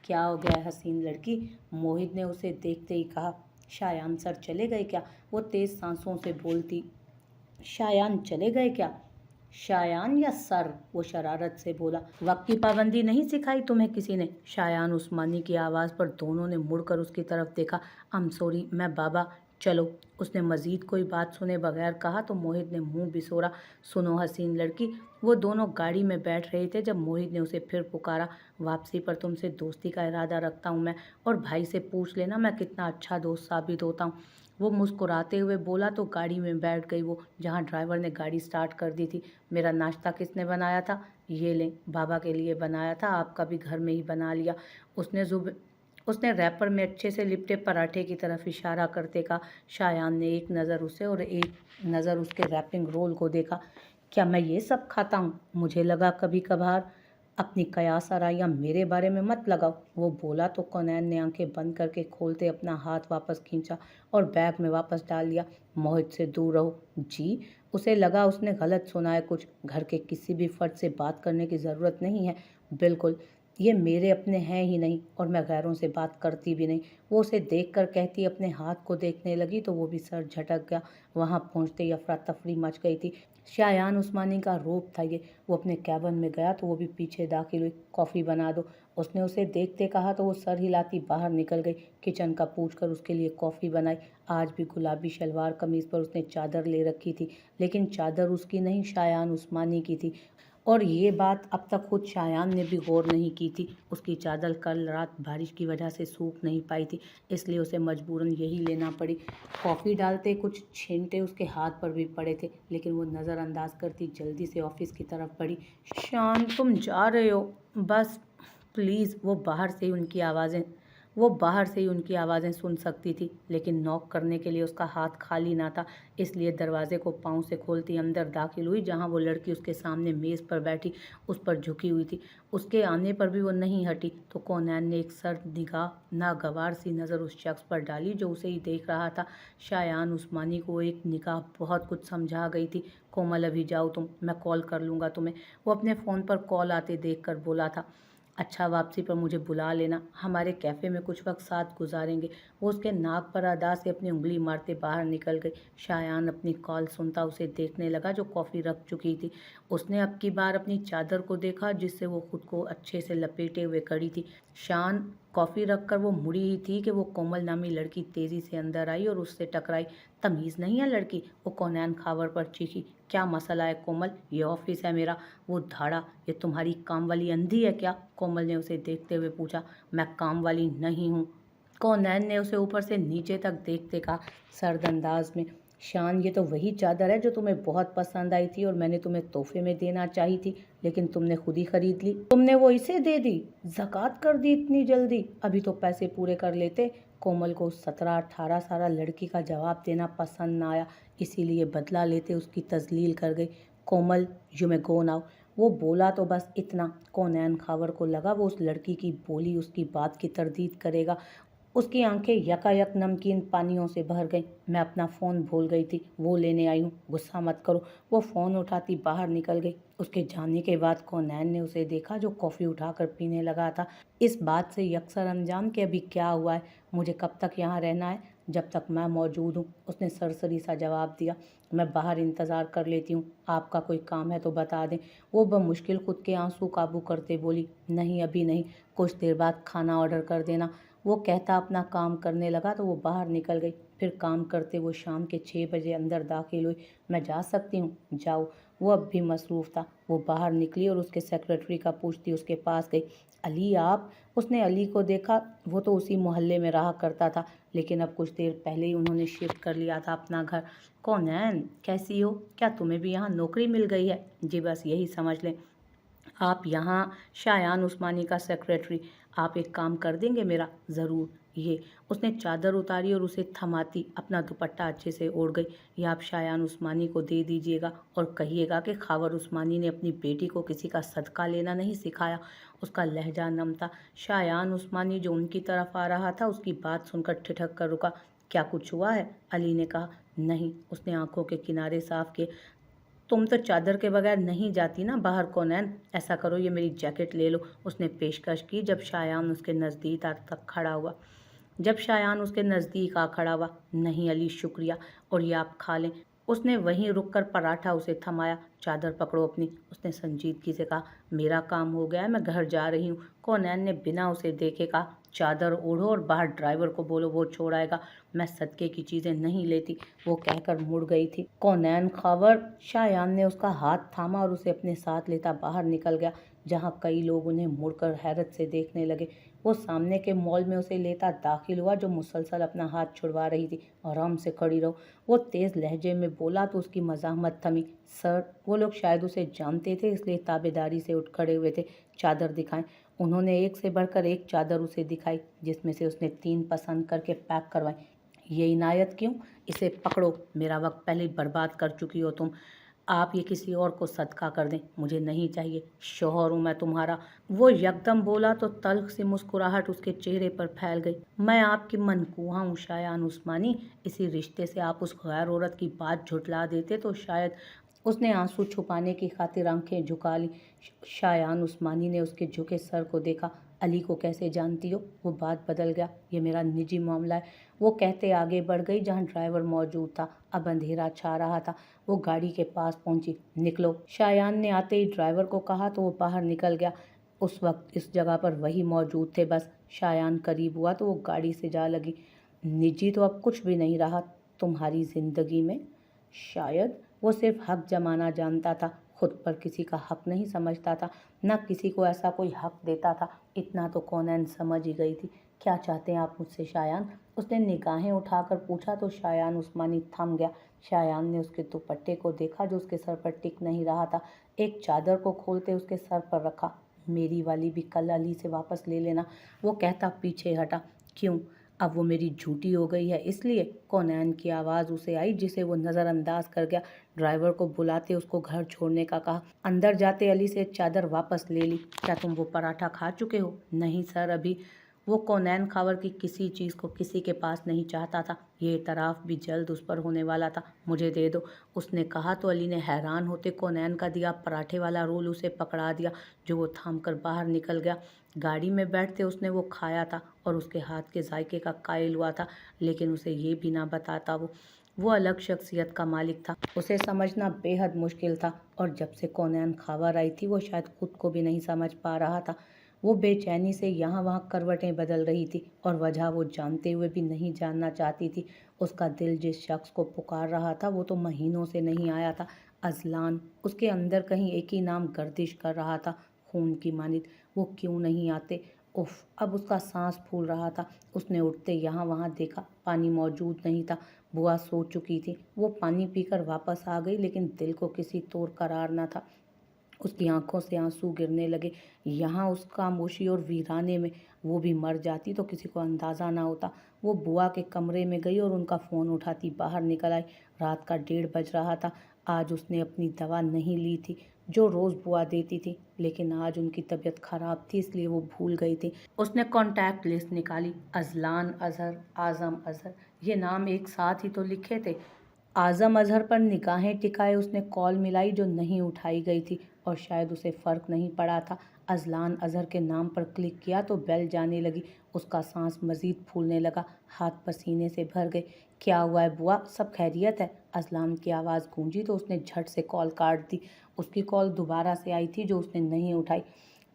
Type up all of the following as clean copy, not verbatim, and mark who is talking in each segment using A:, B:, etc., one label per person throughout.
A: کیا ہو گیا حسین لڑکی؟ موہت نے اسے دیکھتے ہی کہا۔ شایان سر چلے گئے کیا؟ وہ تیز سانسوں سے بولتی۔ شایان چلے گئے کیا؟ شایان یا سر؟ وہ شرارت سے بولا۔ وقت کی پابندی نہیں سکھائی تمہیں کسی نے؟ شایان عثمانی کی آواز پر دونوں نے مڑ کر اس کی طرف دیکھا۔ سوری میں بابا۔ چلو۔ اس نے مزید کوئی بات سنے بغیر کہا تو موہت نے منہ بسورا۔ سنو حسین لڑکی، وہ دونوں گاڑی میں بیٹھ رہے تھے جب موہت نے اسے پھر پکارا۔ واپسی پر تم سے دوستی کا ارادہ رکھتا ہوں میں، اور بھائی سے پوچھ لینا میں کتنا اچھا دوست ثابت ہوتا ہوں۔ وہ مسکراتے ہوئے بولا تو گاڑی میں بیٹھ گئی وہ، جہاں ڈرائیور نے گاڑی سٹارٹ کر دی تھی۔ میرا ناشتہ کس نے بنایا تھا؟ یہ لیں، بابا کے لیے بنایا تھا، آپ کا بھی گھر میں ہی بنا لیا۔ اس نے ریپر میں اچھے سے لپٹے پراٹھے کی طرف اشارہ کرتے کہا۔ شایان نے ایک نظر اسے اور ایک نظر اس کے ریپنگ رول کو دیکھا۔ کیا میں یہ سب کھاتا ہوں؟ مجھے لگا کبھی کبھار۔ اپنی قیاس آرائیاں میرے بارے میں مت لگاؤ، وہ بولا تو کونین نے آنکھیں بند کر کے کھولتے اپنا ہاتھ واپس کھینچا اور بیگ میں واپس ڈال دیا۔ موہت سے دور رہو۔ جی؟ اسے لگا اس نے غلط سنا ہے کچھ۔ گھر کے کسی بھی فرد سے بات کرنے کی ضرورت نہیں ہے۔ بالکل، یہ میرے اپنے ہیں ہی نہیں، اور میں غیروں سے بات کرتی بھی نہیں۔ وہ اسے دیکھ کر کہتی اپنے ہاتھ کو دیکھنے لگی تو وہ بھی سر جھٹک گیا۔ وہاں پہنچتے ہی افراتفری مچ گئی تھی۔ شایان عثمانی کا روب تھا یہ۔ وہ اپنے کیبن میں گیا تو وہ بھی پیچھے داخل ہوئی۔ کافی بنا دو، اس نے اسے دیکھتے کہا تو وہ سر ہلاتی باہر نکل گئی۔ کچن کا پوچھ کر اس کے لیے کافی بنائی۔ آج بھی گلابی شلوار قمیض پر اس نے چادر لے رکھی تھی، لیکن چادر اس کی نہیں شایان عثمانی کی تھی، اور یہ بات اب تک خود شایان نے بھی غور نہیں کی تھی۔ اس کی چادر کل رات بارش کی وجہ سے سوکھ نہیں پائی تھی، اس لیے اسے مجبوراً یہی لینا پڑی۔ کافی ڈالتے کچھ چھینٹے اس کے ہاتھ پر بھی پڑے تھے، لیکن وہ نظر انداز کرتی جلدی سے آفس کی طرف بڑھی۔ شان، تم جا رہے ہو؟ بس پلیز۔ وہ باہر سے ہی ان کی آوازیں سن سکتی تھی، لیکن نوک کرنے کے لیے اس کا ہاتھ خالی نہ تھا، اس لیے دروازے کو پاؤں سے کھولتی اندر داخل ہوئی، جہاں وہ لڑکی اس کے سامنے میز پر بیٹھی اس پر جھکی ہوئی تھی۔ اس کے آنے پر بھی وہ نہیں ہٹی تو کونین نے ایک سرد نگاہ ناگوار سی نظر اس شخص پر ڈالی جو اسے ہی دیکھ رہا تھا۔ شایان عثمانی کو ایک نگاہ بہت کچھ سمجھا گئی تھی۔ کومل ابھی جاؤ تم، میں کال کر لوں گا تمہیں، وہ اپنے فون پر کال آتے دیکھ کر بولا تھا۔ اچھا، واپسی پر مجھے بلا لینا، ہمارے کیفے میں کچھ وقت ساتھ گزاریں گے۔ وہ اس کے ناک پر ادا سے اپنی انگلی مارتے باہر نکل گئی۔ شایان اپنی کال سنتا اسے دیکھنے لگا جو کافی رکھ چکی تھی۔ اس نے اب کی بار اپنی چادر کو دیکھا جس سے وہ خود کو اچھے سے لپیٹے ہوئے کھڑی تھی۔ شان، کافی رکھ کر وہ مڑی ہی تھی کہ وہ کومل نامی لڑکی تیزی سے اندر آئی اور اس سے ٹکرائی۔ تمیز نہیں ہے لڑکی، وہ کونین خاور پر چیخی۔ کیا مسئلہ ہے کومل؟ یہ آفس ہے میرا، وہ دھاڑا۔ یہ تمہاری کام والی اندھی ہے کیا؟ کومل نے اسے دیکھتے ہوئے پوچھا۔ میں کام والی نہیں ہوں، کونین نے اسے اوپر سے نیچے تک دیکھتے کہا سرد انداز میں۔ شان، یہ تو وہی چادر ہے جو تمہیں بہت پسند آئی تھی اور میں نے تمہیں تحفے میں دینا چاہی تھی، لیکن تم نے خود ہی خرید لی۔ تم نے وہ اسے دے دی؟ زکوٰۃ کر دی اتنی جلدی؟ ابھی تو پیسے پورے کر لیتے۔ کومل کو 17-18 سالہ لڑکی کا جواب دینا پسند نہ آیا، اسی لیے بدلہ لیتے اس کی تذلیل کر گئی۔ کومل، یو مے گو ناؤ، وہ بولا تو بس اتنا۔ کونین خاور کو لگا وہ اس لڑکی کی بولی اس کی بات کی تردید کرے گا۔ اس کی آنکھیں یکایک نمکین پانیوں سے بھر گئیں۔ میں اپنا فون بھول گئی تھی، وہ لینے آئی ہوں، غصہ مت کرو۔ وہ فون اٹھاتی باہر نکل گئی۔ اس کے جانے کے بعد کونین نے اسے دیکھا جو کافی اٹھا کر پینے لگا تھا، اس بات سے یکسر انجان کہ ابھی کیا ہوا ہے، مجھے کب تک یہاں رہنا ہے؟ جب تک میں موجود ہوں، اس نے سرسری سا جواب دیا۔ میں باہر انتظار کر لیتی ہوں، آپ کا کوئی کام ہے تو بتا دیں، وہ بمشکل خود کے آنسو قابو کرتے بولی۔ نہیں ابھی نہیں، کچھ دیر بعد کھانا آرڈر کر دینا، وہ کہتا اپنا کام کرنے لگا تو وہ باہر نکل گئی۔ پھر کام کرتے وہ شام کے 6 بجے اندر داخل ہوئی۔ میں جا سکتی ہوں؟ جاؤ، وہ اب بھی مصروف تھا۔ وہ باہر نکلی اور اس کے سیکرٹری کا پوچھتی اس کے پاس گئی۔ علی آپ؟ اس نے علی کو دیکھا، وہ تو اسی محلے میں رہا کرتا تھا، لیکن اب کچھ دیر پہلے ہی انہوں نے شفٹ کر لیا تھا اپنا گھر۔ کونین، کیسی ہو؟ کیا تمہیں بھی یہاں نوکری مل گئی ہے؟ جی بس یہی سمجھ لیں۔ آپ یہاں؟ شایان عثمانی کا سیکرٹری۔ آپ ایک کام کر دیں گے میرا؟ ضرور۔ یہ، اس نے چادر اتاری اور اسے تھماتی اپنا دوپٹہ اچھے سے اوڑھ گئی۔ یہ آپ شایان عثمانی کو دے دیجیے گا اور کہیے گا کہ خاور عثمانی نے اپنی بیٹی کو کسی کا صدقہ لینا نہیں سکھایا۔ اس کا لہجہ نم تھا۔ شایان عثمانی جو ان کی طرف آ رہا تھا اس کی بات سن کر ٹھٹک کر رکا۔ کیا کچھ ہوا ہے؟ علی نے کہا۔ نہیں، اس نے آنکھوں کے کنارے صاف کیے۔ तुम तो चादर के बगैर नहीं जाती ना बाहर कौनैन। ऐसा करो, ये मेरी जैकेट ले लो, उसने पेशकश की जब शायान उसके नज़दीक तक खड़ा हुआ। नहीं अली शुक्रिया, और ये आप खा लें। उसने वहीं रुककर पराठा उसे थमाया। चादर पकड़ो अपनी, उसने संजीदगी से कहा। मेरा काम हो गया है, मैं घर जा रही हूँ, कौनैन ने बिना उसे देखे कहा। चादर ओढ़ो और बाहर ड्राइवर को बोलो, वो छोड़ आएगा। मैं सदके की चीज़ें नहीं लेती, वो कहकर मुड़ गई थी। कौनैन खावर। शायान ने उसका हाथ थामा और उसे अपने साथ लेता बाहर निकल गया, जहाँ कई लोग उन्हें मुड़कर हैरत से देखने लगे। वो सामने के मॉल में उसे लेता दाखिल हुआ, जो मुसलसल अपना हाथ छुड़वा रही थी। आराम से खड़ी रहो, वो तेज़ लहजे में बोला तो उसकी मज़ाहमत थमी। सर, वो लोग शायद उसे जानते थे, इसलिए ताबेदारी से उठ खड़े हुए थे। चादर दिखाएं। उन्होंने एक से बढ़कर एक चादर उसे दिखाई, जिसमें से उसने 3 पसंद करके पैक करवाई। ये इनायत क्यों? इसे पकड़ो, मेरा वक्त पहले ही बर्बाद कर चुकी हो तुम। आप ये किसी और को सदका कर दें, मुझे नहीं चाहिए, शौहर हूँ मैं तुम्हारा। वो यकदम बोला तो तल्ख सी मुस्कुराहट उसके चेहरे पर फैल गई। मैं आपकी मनकूहा हूँ शायान उस्मानी, इसी रिश्ते से आप उस गैर औरत की बात झुठला देते तो शायद। उसने आंसू छुपाने की खातिर आंखें झुका ली। शायान उस्मानी ने उसके झुके सर को देखा। अली को कैसे जानती हो? वो बात बदल गया, ये मेरा निजी मामला है, वो कहते आगे बढ़ गई जहाँ ड्राइवर मौजूद था। अब अंधेरा छा रहा था। वो गाड़ी के पास पहुंची। निकलो, शायान ने आते ही ड्राइवर को कहा तो वो बाहर निकल गया। उस वक्त इस जगह पर वही मौजूद थे बस। शायान करीब हुआ तो वो गाड़ी से जा लगी। निजी तो अब कुछ भी नहीं रहा तुम्हारी ज़िंदगी में। शायद वो सिर्फ हक जमाना जानता था, खुद पर किसी का हक नहीं समझता था, न किसी को ऐसा कोई हक देता था। इतना तो कौनैन समझ ही गई थी। क्या चाहते हैं आप मुझसे शायान? उसने निगाहें उठाकर पूछा तो शायान उस्मानी थम गया। शायान ने उसके दुपट्टे को देखा जो उसके सर पर टिक नहीं रहा था। एक चादर को खोलते उसके सर पर रखा। मेरी वाली भी कल अली से वापस ले लेना, वो कहता पीछे हटा। क्यों? अब वो मेरी झूठी हो गई है इसलिए? कौनैन की आवाज़ उसे आई, जिसे वो नज़रअंदाज कर गया। ड्राइवर को बुलाते उसको घर छोड़ने का कहा। अंदर जाते अली से चादर वापस ले ली। क्या तुम वो पराठा खा चुके हो? नहीं सर, अभी। वो कौनैन खावर की किसी चीज़ को किसी के पास नहीं चाहता था। ये इतराफ़ भी जल्द उस पर होने वाला था। मुझे दे दो, उसने कहा तो अली ने हैरान होते कौनैन का दिया पराठे वाला रोल उसे पकड़ा दिया, जो वो थाम कर बाहर निकल गया। गाड़ी में बैठते उसने वो खाया था और उसके हाथ के जायके का कायल हुआ था, लेकिन उसे ये भी ना बताता वो अलग शख्सियत का मालिक था। उसे समझना बेहद मुश्किल था, और जब से कौनैन खावर आई थी वो शायद खुद को भी नहीं समझ पा रहा था। वो बेचैनी से यहाँ वहाँ करवटें बदल रही थी, और वजह वो जानते हुए भी नहीं जानना चाहती थी। उसका दिल जिस शख्स को पुकार रहा था वो तो महीनों से नहीं आया था। अजलान। उसके अंदर कहीं एक ही नाम गर्दिश कर रहा था, खून की मानित। वो क्यों नहीं आते? उफ, अब उसका सांस फूल रहा था। उसने उठते यहाँ वहाँ देखा, पानी मौजूद नहीं था। बुआ सो चुकी थी। वो पानी पीकर वापस आ गई, लेकिन दिल को किसी तौर करार न था। उसकी आंखों से आंसू गिरने लगे। यहाँ उस खामोशी और वीराने में वो भी मर जाती तो किसी को अंदाज़ा ना होता। वो बुआ के कमरे में गई और उनका फ़ोन उठाती बाहर निकल आई। रात का 1:30 बज रहा था। आज उसने अपनी दवा नहीं ली थी जो रोज़ बुआ देती थी, लेकिन आज उनकी तबीयत ख़राब थी इसलिए वो भूल गई थी। उसने कॉन्टैक्ट लिस्ट निकाली। अजलान अजहर, आज़म अजहर, ये नाम एक साथ ही तो लिखे थे। आज़म अजहर पर निगाहें टिकाए उसने कॉल मिलाई जो नहीं उठाई गई थी, और शायद उसे फ़र्क नहीं पड़ा था। अजलान अजहर के नाम पर क्लिक किया तो बेल जाने लगी। उसका सांस मज़ीद फूलने लगा, हाथ पसीने से भर गए। क्या हुआ है बुआ, सब खैरियत है? अजलान की आवाज़ गूंजी तो उसने झट से कॉल काट दी। उसकी कॉल दोबारा से आई थी जो उसने नहीं उठाई।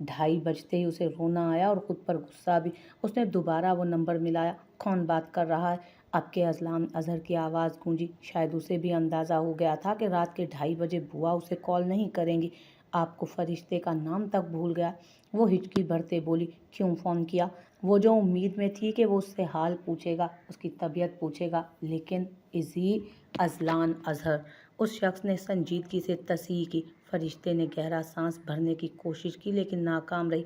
A: 2:30 बजते ही उसे रोना आया और ख़ुद पर गुस्सा भी। उसने दोबारा वो नंबर मिलाया। कौन बात कर रहा है? आपके अजलान अजहर की आवाज़ गूंजी। शायद उसे भी अंदाज़ा हो गया था कि रात के 2:30 बजे बुआ उसे कॉल नहीं करेंगी। आपको फरिश्ते का नाम तक भूल गया। वो हिचकी भरते बोली, क्यों फ़ोन किया? वो जो उम्मीद में थी कि वो उससे हाल पूछेगा, उसकी तबीयत पूछेगा, लेकिन इज़ी अजलान अजहर। उस शख्स ने संजीदगी से तस्हीह की। फरिश्ते ने गहरा सांस भरने की कोशिश की लेकिन नाकाम रही।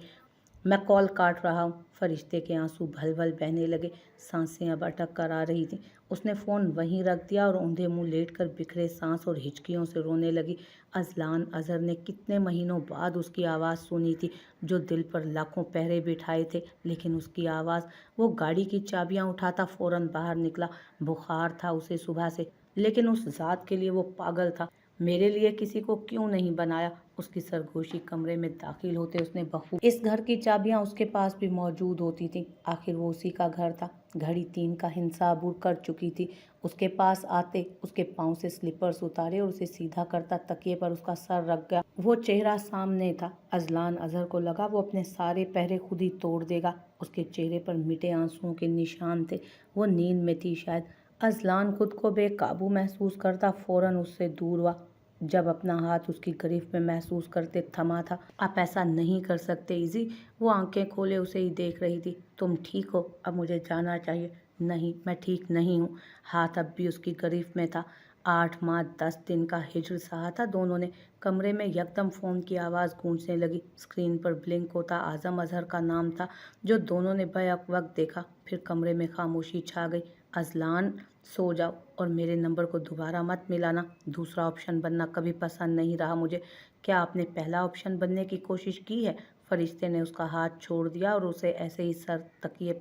A: मैं कॉल काट रहा हूँ। फरिश्ते के आंसू भल भल बहने लगे, सांसें अब अटक कर आ रही थीं। उसने फ़ोन वहीं रख दिया और औंधे मुंह लेटकर बिखरे सांस और हिचकियों से रोने लगी। अजलान अजहर ने कितने महीनों बाद उसकी आवाज़ सुनी थी, जो दिल पर लाखों पहरे बिठाए थे, लेकिन उसकी आवाज़। वो गाड़ी की चाबियाँ उठाता फ़ौरन बाहर निकला। बुखार था उसे सुबह से, लेकिन उस ज़ात के लिए वो पागल था। मेरे लिए किसी को क्यों नहीं बनाया। उसकी सरगोशी कमरे में दाखिल होते उसने बखूबी इस घर की चाबियां उसके पास भी मौजूद होती थीं। आखिर वो उसी का घर था। घड़ी 3 का हिंसा अबूर कर चुकी थी। उसके पास आते उसके पाँव से स्लीपर्स उतारे और उसे सीधा करता तकिए पर उसका सर रख गया। वो चेहरा सामने था। अजलान अजहर को लगा वो अपने सारे पहरे खुद ही तोड़ देगा। उसके चेहरे पर मिटे आंसुओं के निशान थे। वो नींद में थी शायद। अजलान खुद को बेकाबू महसूस करता फौरन उससे दूर हुआ। जब अपना हाथ उसकी गिरफ्त में महसूस करते थमा था। आप ऐसा नहीं कर सकते इजी। वो आंखें खोले उसे ही देख रही थी। तुम ठीक हो? अब मुझे जाना चाहिए। नहीं, मैं ठीक नहीं हूँ। हाथ अब भी उसकी गिरफ्त में था। 8 माह 10 दिन का हिज्र सहा था दोनों ने। कमरे में यकदम फ़ोन की आवाज़ गूंजने लगी। स्क्रीन पर ब्लिंक होता आज़म अजहर का नाम था, जो दोनों ने बैक वक्त देखा। फिर कमरे में खामोशी छा गई। अजलान, सो जाओ और मेरे नंबर को दोबारा मत मिलाना। दूसरा ऑप्शन बनना कभी पसंद नहीं रहा मुझे। क्या आपने पहला ऑप्शन बनने की कोशिश की है? फरिश्ते ने उसका हाथ छोड़ दिया और उसे ऐसे ही सर तकिए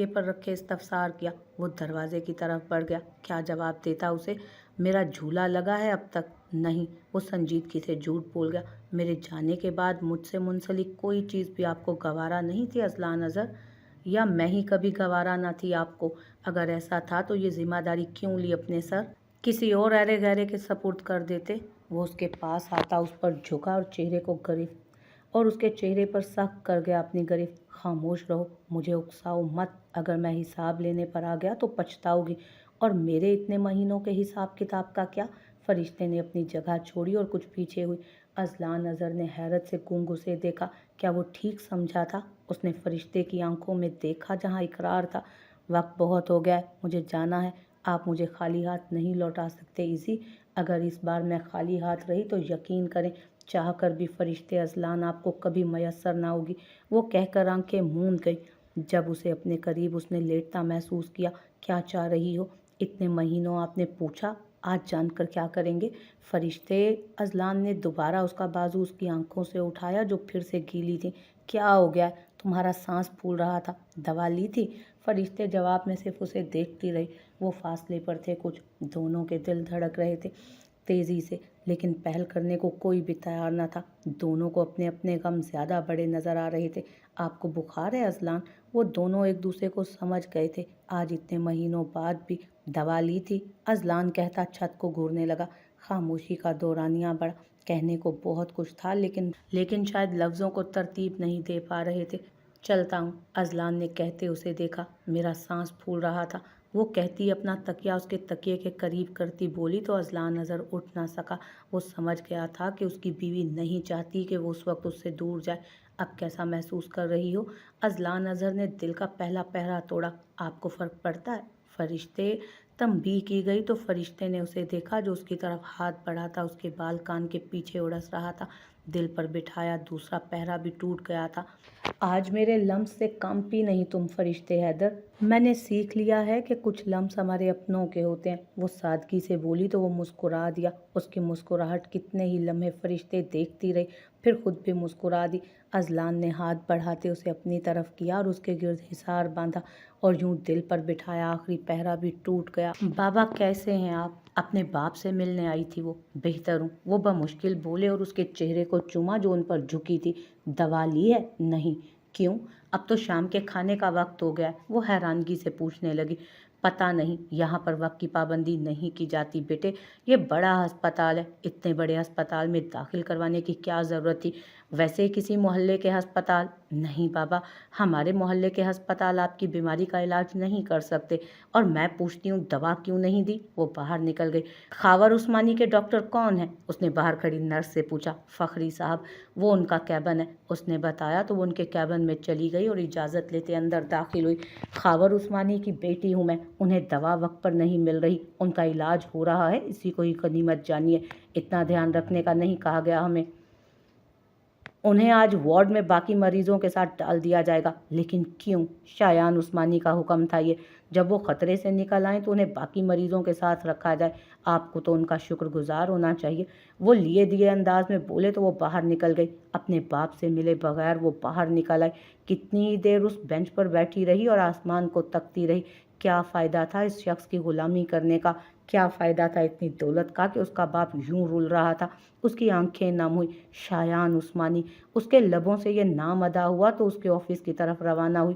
A: पर रखे इस्तफसार किया। वो दरवाजे की तरफ बढ़ गया। क्या जवाब देता उसे? मेरा झूला लगा है अब तक? नहीं। वो संजीदगी से झूठ बोल गया। मेरे जाने के बाद मुझसे मुंसलिक कोई चीज़ भी आपको गवारा नहीं थी अजलान अजहर? या मैं ही कभी गवारा ना थी आपको? अगर ऐसा था तो ये जिम्मेदारी क्यों ली अपने सर? किसी और अरे गहरे के सपुर्द कर देते। वो उसके पास आता उस पर झुका और चेहरे को गिरफ्त और उसके चेहरे पर सख्त कर गया अपनी गिरफ्त। खामोश रहो, मुझे उकसाओ मत। अगर मैं हिसाब लेने पर आ गया तो पछताओगी। और मेरे इतने महीनों के हिसाब किताब का क्या? फरिश्ते ने अपनी जगह छोड़ी और कुछ पीछे हुई। अजलान अजहर ने हैरत से गूंग उसे देखा। क्या वो ठीक समझा था? उसने फरिश्ते की आंखों में देखा जहाँ इकरार था। वक्त बहुत हो गया है, मुझे जाना है। आप मुझे खाली हाथ नहीं लौटा सकते इजी। अगर इस बार मैं खाली हाथ रही तो यकीन करें, चाह कर भी फरिश्ते अजलान आपको कभी मयसर ना होगी। वो कहकर आंखें मूंद गई। जब उसे अपने करीब उसने लेटता महसूस किया। क्या चाह रही हो? इतने महीनों आपने पूछा, आज जानकर क्या करेंगे? फरिश्ते अजलान ने दोबारा उसका बाजू उसकी आंखों से उठाया जो फिर से गीली थी। क्या हो गया? तुम्हारा सांस फूल रहा था, दवा ली थी? फरिश्ते जवाब में सिर्फ उसे देखती रही। वो फासले पर थे कुछ। दोनों के दिल धड़क रहे थे तेजी से, लेकिन पहल करने को कोई भी तैयार न था। दोनों को अपने अपने गम ज्यादा बड़े नजर आ रहे थे। आपको बुखार है अजलान? वो दोनों एक दूसरे को समझ गए थे। आज इतने महीनों बाद भी दवा ली थी? अजलान कहता छत को घूरने लगा। खामोशी का दौरानिया बढ़ा। कहने को बहुत कुछ था, लेकिन शायद लफ्जों को तरतीब नहीं दे पा रहे थे। चलता हूँ, अजलान ने कहते उसे देखा। मेरा सांस फूल रहा था। वो कहती अपना तकिया उसके तकिए के करीब करती बोली तो अजलान नजर उठ ना सका। वो समझ गया था कि उसकी बीवी नहीं चाहती कि वो उस वक्त उससे दूर जाए। अब कैसा महसूस कर रही हो? अजलान अजहर ने दिल का पहला पहरा तोड़ा। आपको फर्क पड़ता है? फरिश्ते तंबीह की गई तो फरिश्ते ने उसे देखा जो उसकी तरफ हाथ बढ़ाता उसके बाल कान के पीछे उड़स रहा था। दिल पर बिठाया दूसरा पहरा भी टूट गया था। आज मेरे लम्स से कंपी नहीं तुम फरिश्ते हैदर। मैंने सीख लिया है कि कुछ लम्स हमारे अपनों के होते हैं। वो सादगी से बोली तो वो मुस्कुरा दिया। उसकी मुस्कुराहट कितने ही लम्हे फरिश्ते देखती रही, फिर खुद भी मुस्कुरा दी। अजलान ने हाथ बढ़ाते उसे अपनी तरफ किया और उसके गिर्द हिसार बांधा और यूं दिल पर बिठाया। आखिरी पहरा भी टूट गया। बाबा कैसे हैं आप? अपने बाप से मिलने आई थी वो। बेहतर हूँ, वो बमुश्किल बोले और उसके चेहरे को चूमा जो उन पर झुकी थी। दवा ली है? नहीं। क्यों? अब तो शाम के खाने का वक्त हो गया है। वो हैरानगी से पूछने लगी। पता नहीं, यहाँ पर वक्त की पाबंदी नहीं की जाती बेटे। ये बड़ा अस्पताल है, इतने बड़े अस्पताल में दाखिल करवाने की क्या ज़रूरत थी? वैसे किसी मोहल्ले के अस्पताल? नहीं बाबा, हमारे मोहल्ले के अस्पताल आपकी बीमारी का इलाज नहीं कर सकते। और मैं पूछती हूँ दवा क्यों नहीं दी? वो बाहर निकल गई। खावर उस्मानी के डॉक्टर कौन है? उसने बाहर खड़ी नर्स से पूछा। फखरी साहब, वो उनका कैबिन है। उसने बताया तो वो उनके कैबिन में चली गई और इजाज़त लेते अंदर दाखिल हुई। खावर उस्मानी की बेटी हूँ मैं। उन्हें दवा वक्त पर नहीं मिल रही, उनका इलाज हो रहा है, इसी को ही गनीमत जानिए। इतना ध्यान रखने का नहीं कहा गया हमें। उन्हें आज वार्ड में बाकी मरीजों के साथ डाल दिया जाएगा। लेकिन क्यों? शायान उस्मानी का हुक्म था ये। जब वो खतरे से निकल आए तो उन्हें बाकी मरीजों के साथ रखा जाए। आपको तो उनका शुक्रगुजार होना चाहिए। वो लिए दिए अंदाज में बोले तो वो बाहर निकल गई। अपने बाप से मिले बगैर वो बाहर निकल आई। कितनी ही देर उस बेंच पर बैठी रही और आसमान को तकती रही। क्या फ़ायदा था इस शख्स की गुलामी करने का? क्या फ़ायदा था इतनी दौलत का कि उसका बाप यूं रुल रहा था। उसकी आंखें नम हुई। शायान उस्मानी। उसके लबों से ये नाम अदा हुआ तो उसके ऑफिस की तरफ रवाना हुई।